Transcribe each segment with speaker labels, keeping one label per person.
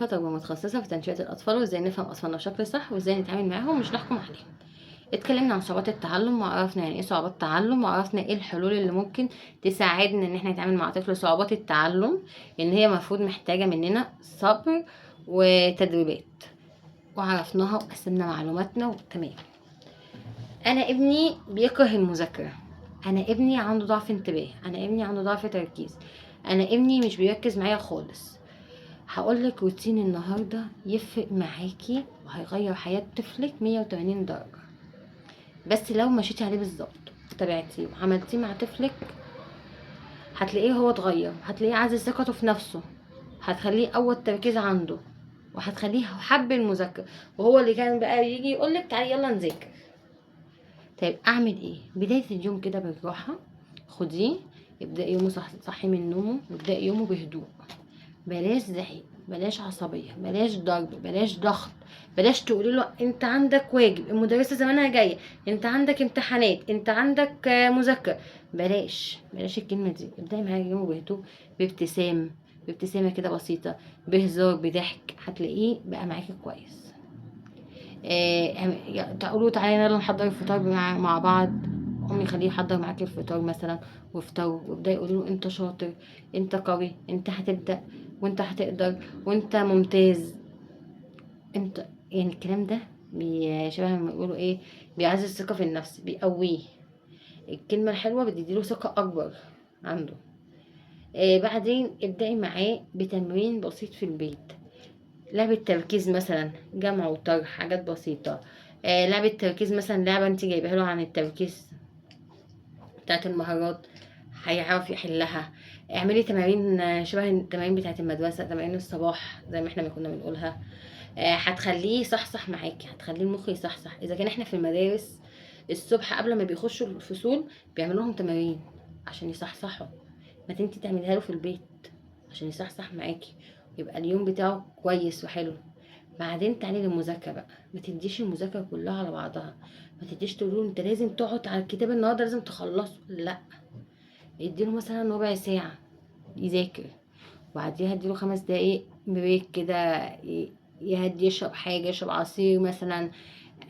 Speaker 1: متطرفة، تجربة متخصصة في تنشئة الأطفال وازاي نفهم أطفالنا بشكل صح وازاي نتعامل معاهم مش نحكم عليهم. اتكلمنا عن صعوبات التعلم وعرفنا يعني ايه صعوبات التعلم وعرفنا ايه الحلول اللي ممكن تساعدنا ان احنا نتعامل مع طفل صعوبات التعلم، ان هي المفروض محتاجة مننا صبر وتدريبات، وعرفناها وقسمنا معلوماتنا وتمام. انا ابني بيكره المذاكرة، انا ابني عنده ضعف انتباه، انا ابني عنده ضعف تركيز، انا ابني مش بيركز معايا خالص. هقولك روتين النهاردة يفرق معاكي وهيغير حياة طفلك 180 درجة، بس لو مشيتي عليه بالظبط وتابعتيه وعملتيه مع طفلك هتلاقيه هو اتغير، هتلاقيه عزز ثقته في نفسه، هتخليه اول تركيز عنده، وهتخليه حب المذاكرة، وهو اللي كان بقى يجي يقولك تعالي يلا نذاكر. طيب اعمل ايه؟ بداية اليوم كده بالراحة، خديه ابدأ يومه صحي من نومه وابدأ يومه بهدوء، بلاش زعيق، بلاش عصبية، بلاش ضرب، بلاش ضغط، بلاش تقولي له انت عندك واجب، المدرسة زمانها جاية، انت عندك امتحانات، انت عندك مذاكرة. بلاش الكلمة دي. ابدأي معايا يومه بهدوء، بابتسامة كده بسيطة، بهزار، بضحك، هتلاقيه بقى معاكي كويس. تقولوا تعالى يلا نحضر الفطار مع بعض، امي خليه يحضر معاكي الفطار مثلا وافطروا، وابداي قولي له انت شاطر، انت قوي، انت هتبدا، وانت هتقدر، وانت ممتاز. انت يعني الكلام ده شبه ما يقولوا ايه، بيعزز الثقه في النفس، بيقويه. الكلمه الحلوه بتديله ثقه اكبر عنده. بعدين ابدأي معاه بتمرين بسيط في البيت، لعبة تركيز مثلا، جمع وطرح، حاجات بسيطة. لعبة تركيز مثلا، لعبة انت جايبها له عن التركيز بتاعت المهارات، هيعرف يحلها. اعملي تمارين شبه التمارين بتاعت المدرسة، تمارين الصباح زي ما احنا ما كنا بنقولها. هتخليه صحصح معاكي، هتخليه المخ يصحصح. اذا كان احنا في المدارس الصبح قبل ما بيخشوا الفصول بيعملوا لهم تمارين عشان يصحصحوا، ما انتي تعمليها له في البيت عشان يصحصح معاكي ويبقى اليوم بتاعه كويس وحلو. بعدين تعالي للمذاكره بقى، ما تديش المذاكره كلها على بعضها، ما تديش تقولوا انت لازم تقعد على الكتاب النهارده لازم تخلصه، لا. اديله مثلا ربع ساعه يذاكر، وبعديها اديله 5 دقايق بريك كده، يهدي، يشرب حاجه، يشرب عصير مثلا،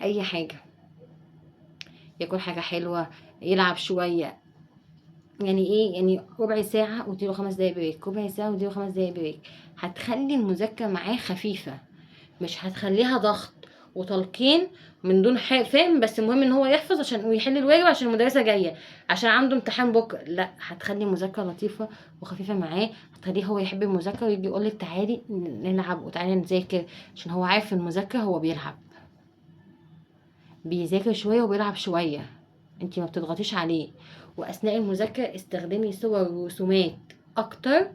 Speaker 1: اي حاجه، ياكل حاجه حلوه، يلعب شويه. يعني ايه؟ يعني ربع ساعه واديله 5 دقايق بريك، ربع ساعه واديله 5 دقايق بريك. هتخلي المذاكره معاه خفيفه، مش هتخليها ضغط وتلقين من دون فهم، بس المهم ان هو يحفظ عشان ويحل الواجب عشان المدرسه جايه، عشان عنده امتحان بكره. لا، هتخلي المذاكره لطيفه وخفيفه معاه، هتخليه هو يحب المذاكره ويجي يقولك تعالي نلعب وتعالي نذاكر، عشان هو عارف المذاكره هو بيلعب، بيذاكر شويه وبيلعب شويه، انتي ما بتضغطيش عليه. واثناء المذاكره استخدمي صور ورسومات اكتر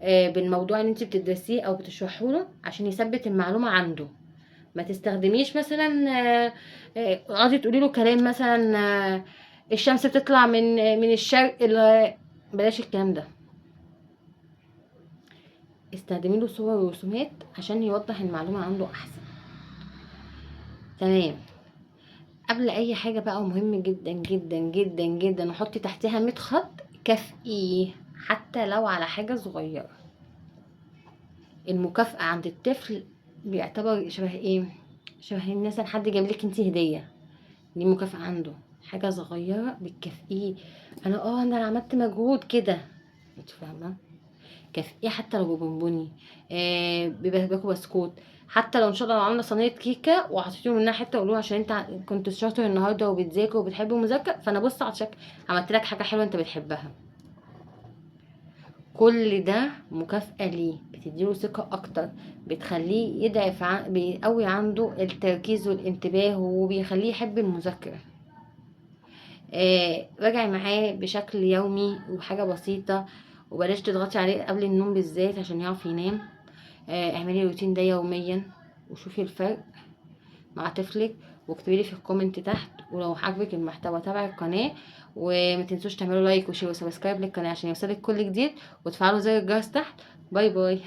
Speaker 1: بالموضوع اللي انتي بتدرسيه او بتشرحه له عشان يثبت المعلومه عنده. ما تستخدميش مثلا اقعدي تقولي له كلام مثلا الشمس بتطلع من الشرق، بلاش الكلام ده. استخدمي له صور ورسومات عشان يوضح المعلومه عنده احسن. تمام. قبل اي حاجه بقى، مهم جدا جدا جدا جدا، وحطي تحتها 100 خط، كافئيه حتى لو على حاجه صغيره. المكافاه عند الطفل بيعتبر شبه ايه؟ شبه مثلا حد جاب لك انت هديه، دي مكافأة عنده، حاجة صغيرة بتكافئيه. انا عملت مجهود كده، انت فاهمة؟ كافئيه حتى لو ببونبوني، باكو بسكوت، حتى لو ان شاء الله لو عامله صينيه كيكه وحطيتيله منها حته وقولوا عشان انت كنت شاطر النهارده وبتذاكر وبتحب المذاكره، فانا بص على شكل عملت لك حاجه حلوه انت بتحبها. كل ده مكافأة ليه، بتديله ثقة أكتر، بتخليه بيقوي عنده التركيز والانتباه وبيخليه يحب المذاكرة. راجعي معاه بشكل يومي وحاجة بسيطة، وبلاش تضغطي عليه قبل النوم بالذات عشان يعرف ينام. اعملي الروتين ده يوميا وشوفي الفرق مع طفلك، واكتبي لي في الكومنت تحت. ولو عجبك المحتوى تابعي القناه، وما تنسوش تعملوا لايك وشير وسبسكرايب للقناه عشان يوصلك كل جديد، وتفعلوا زر الجرس تحت. باي باي.